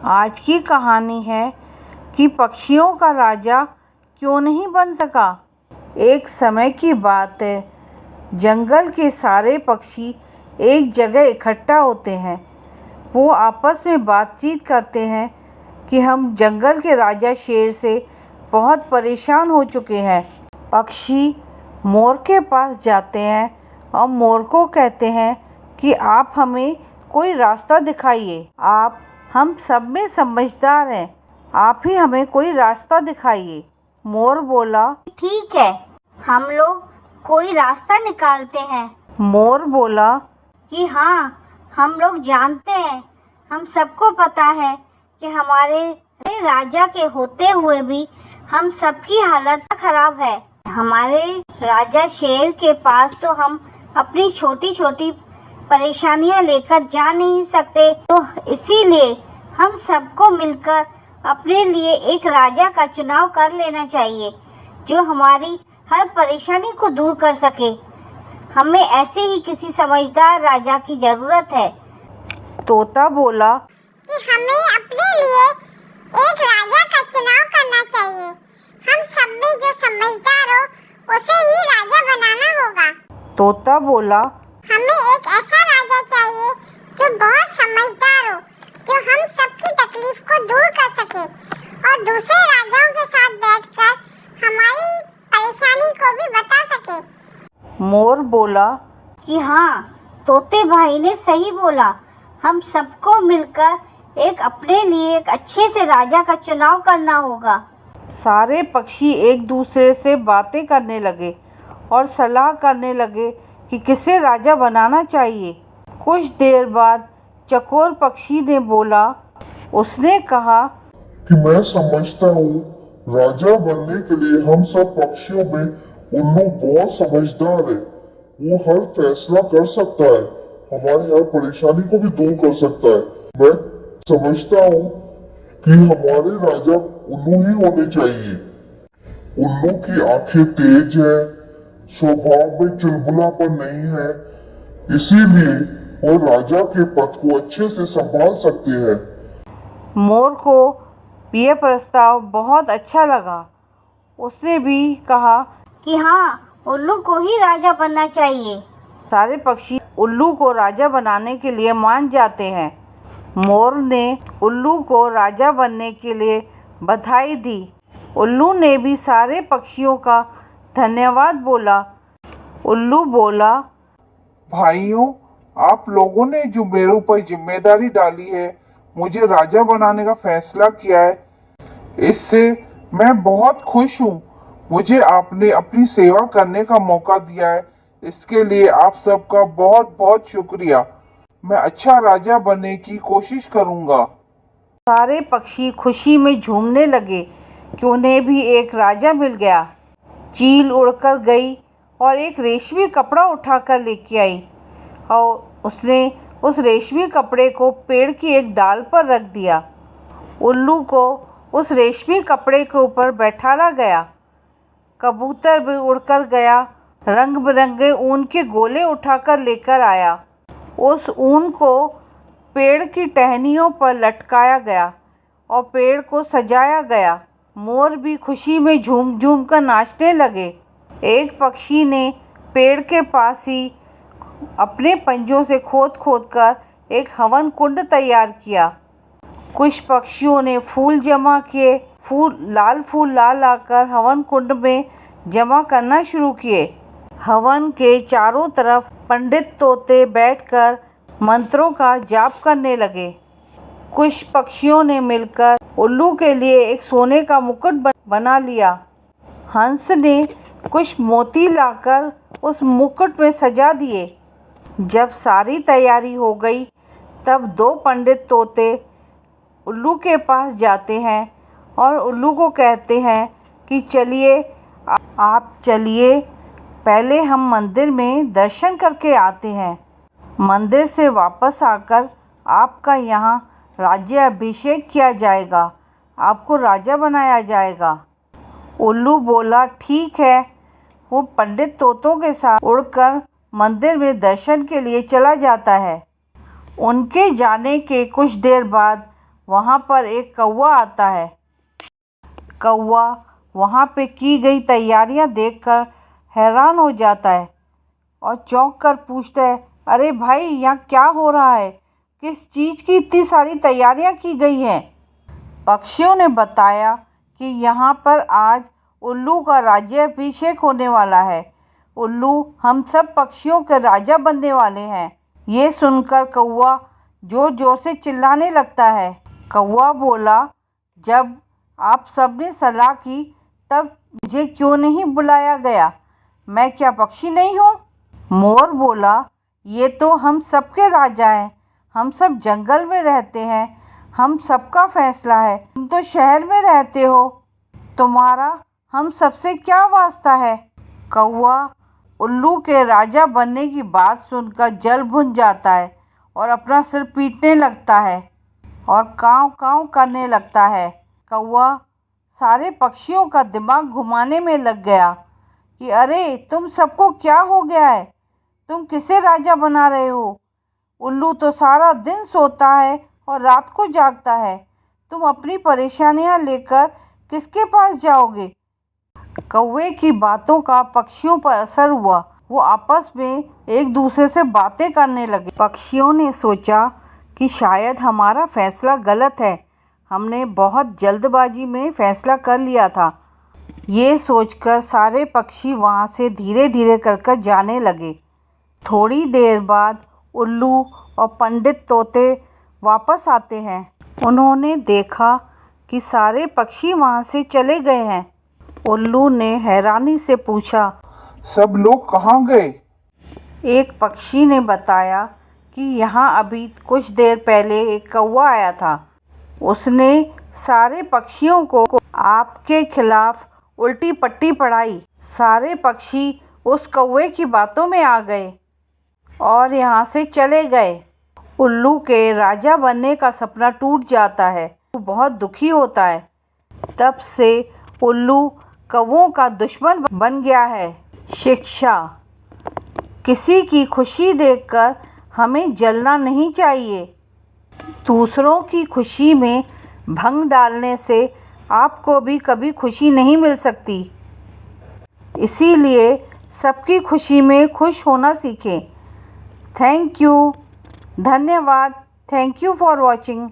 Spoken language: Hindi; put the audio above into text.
आज की कहानी है कि पक्षियों का राजा क्यों नहीं बन सका। एक समय की बात है, जंगल के सारे पक्षी एक जगह इकट्ठा होते हैं। वो आपस में बातचीत करते हैं कि हम जंगल के राजा शेर से बहुत परेशान हो चुके हैं। पक्षी मोर के पास जाते हैं और मोर को कहते हैं कि आप हमें कोई रास्ता दिखाइए। आप हम सब में समझदार हैं, आप ही हमें कोई रास्ता दिखाइए। मोर बोला, ठीक है, हम लोग कोई रास्ता निकालते हैं। मोर बोला कि हाँ, हम लोग जानते हैं, हम सबको पता है कि हमारे राजा के होते हुए भी हम सबकी हालत खराब है। हमारे राजा शेर के पास तो हम अपनी छोटी छोटी परेशानियां लेकर जा नहीं सकते, तो इसीलिए हम सबको मिलकर अपने लिए एक राजा का चुनाव कर लेना चाहिए जो हमारी हर परेशानी को दूर कर सके। हमें ऐसे ही किसी समझदार राजा की जरूरत है। तोता बोला कि हमें अपने लिए एक राजा का चुनाव करना चाहिए। हम सब में जो समझदार हो उसे ही राजा बनाना होगा। तोता बोला, हमें एक ऐसा राजा चाहिए जो बहुत समझदार हो, जो हम सबकी तकलीफ को दूर कर सके और दूसरे राजाओं के साथ बैठकर हमारी परेशानी को भी बता सके। मोर बोला कि हाँ, तोते भाई ने सही बोला। हम सबको मिलकर एक अपने लिए एक अच्छे से राजा का चुनाव करना होगा। सारे पक्षी एक दूसरे से बातें करने लगे और सलाह करने लगे कि किसे राजा बनाना चाहिए। कुछ देर बाद चकोर पक्षी ने बोला, उसने कहा कि मैं समझता हूँ राजा बनने के लिए हम सब पक्षियों में उल्लू बहुत समझदार है। वो हर फैसला कर सकता है, हमारी हर परेशानी को भी दूर कर सकता है। मैं समझता हूँ कि हमारे राजा उल्लू ही होने चाहिए। उल्लू की आंखें तेज है, स्वभाव में चुलबुलापन नहीं है, इसीलिए वो राजा के पद को अच्छे से संभाल सकते हैं। मोर को यह प्रस्ताव बहुत अच्छा लगा। उसने भी कहा कि हाँ, उल्लू को ही राजा बनना चाहिए। सारे पक्षी उल्लू को राजा बनाने के लिए मान जाते हैं। मोर ने उल्लू को राजा बनने के लिए बधाई दी। उल्लू ने भी सारे पक्षियों का धन्यवाद बोला। उल्लू बोला, भाइयों, आप लोगों ने जो मेरे ऊपर जिम्मेदारी डाली है, मुझे राजा बनाने का फैसला किया है, इससे मैं बहुत खुश हूँ। मुझे आपने अपनी सेवा करने का मौका दिया है, इसके लिए आप सबका बहुत बहुत शुक्रिया। मैं अच्छा राजा बनने की कोशिश करूँगा। सारे पक्षी खुशी में झूमने लगे कि उन्हें भी एक राजा मिल गया। चील उड़कर गई और एक रेशमी कपड़ा उठाकर लेके आई और उसने उस रेशमी कपड़े को पेड़ की एक डाल पर रख दिया। उल्लू को उस रेशमी कपड़े के ऊपर बैठाला गया। कबूतर भी उड़कर गया, रंग बिरंगे ऊन के गोले उठाकर लेकर आया। उस ऊन को पेड़ की टहनियों पर लटकाया गया और पेड़ को सजाया गया। मोर भी खुशी में झूम झूम कर नाचने लगे। एक पक्षी ने पेड़ के पास ही अपने पंजों से खोद खोद कर एक हवन कुंड तैयार किया। कुछ पक्षियों ने फूल जमा किए। फूल ला लाकर हवन कुंड में जमा करना शुरू किए। हवन के चारों तरफ पंडित तोते बैठकर मंत्रों का जाप करने लगे। कुछ पक्षियों ने मिलकर उल्लू के लिए एक सोने का मुकुट बना लिया। हंस ने कुछ मोती लाकर उस मुकुट में सजा दिए। जब सारी तैयारी हो गई, तब दो पंडित तोते उल्लू के पास जाते हैं और उल्लू को कहते हैं कि चलिए, आप चलिए, पहले हम मंदिर में दर्शन करके आते हैं। मंदिर से वापस आकर आपका यहाँ राज्याभिषेक किया जाएगा, आपको राजा बनाया जाएगा। उल्लू बोला, ठीक है। वो पंडित तोतों के साथ उड़कर मंदिर में दर्शन के लिए चला जाता है। उनके जाने के कुछ देर बाद वहाँ पर एक कौवा आता है। कौवा वहाँ पे की गई तैयारियाँ देखकर हैरान हो जाता है और चौंक कर पूछता है, अरे भाई, यहाँ क्या हो रहा है? किस चीज़ की इतनी सारी तैयारियाँ की गई हैं? पक्षियों ने बताया कि यहाँ पर आज उल्लू का राज्याभिषेक होने वाला है। उल्लू हम सब पक्षियों के राजा बनने वाले हैं। ये सुनकर कौवा ज़ोर ज़ोर से चिल्लाने लगता है। कौवा बोला, जब आप सब ने सलाह की तब मुझे क्यों नहीं बुलाया गया? मैं क्या पक्षी नहीं हूँ? मोर बोला, ये तो हम सबके राजा हैं। हम सब जंगल में रहते हैं। हम सबका फैसला है। तुम तो शहर में रहते हो। तुम्हारा हम सबसे क्या वास्ता है? कौवा उल्लू के राजा बनने की बात सुनकर जल भुन जाता है और अपना सिर पीटने लगता है और काँव काँव करने लगता है। कौवा सारे पक्षियों का दिमाग घुमाने में लग गया कि अरे, तुम सबको क्या हो गया है? तुम किसे राजा बना रहे हो? उल्लू तो सारा दिन सोता है और रात को जागता है। तुम अपनी परेशानियां लेकर किसके पास जाओगे? कौवे की बातों का पक्षियों पर असर हुआ। वो आपस में एक दूसरे से बातें करने लगे। पक्षियों ने सोचा कि शायद हमारा फैसला गलत है। हमने बहुत जल्दबाजी में फैसला कर लिया था। ये सोचकर सारे पक्षी वहाँ से धीरे धीरे कर जाने लगे। थोड़ी देर बाद उल्लू और पंडित तोते वापस आते हैं। उन्होंने देखा कि सारे पक्षी वहाँ से चले गए हैं। उल्लू ने हैरानी से पूछा, सब लोग कहाँ गए? एक पक्षी ने बताया कि यहाँ अभी कुछ देर पहले एक कौवा आया था। उसने सारे पक्षियों को आपके खिलाफ उल्टी पट्टी पढ़ाई। सारे पक्षी उस कौवे की बातों में आ गए और यहाँ से चले गए। उल्लू के राजा बनने का सपना टूट जाता है। वो बहुत दुखी होता है। तब से उल्लू कौवों का दुश्मन बन गया है। शिक्षा: किसी की खुशी देखकर हमें जलना नहीं चाहिए। दूसरों की खुशी में भंग डालने से आपको भी कभी खुशी नहीं मिल सकती। इसीलिए सबकी खुशी में खुश होना सीखें। Thank you. धन्यवाद। Thank you for watching.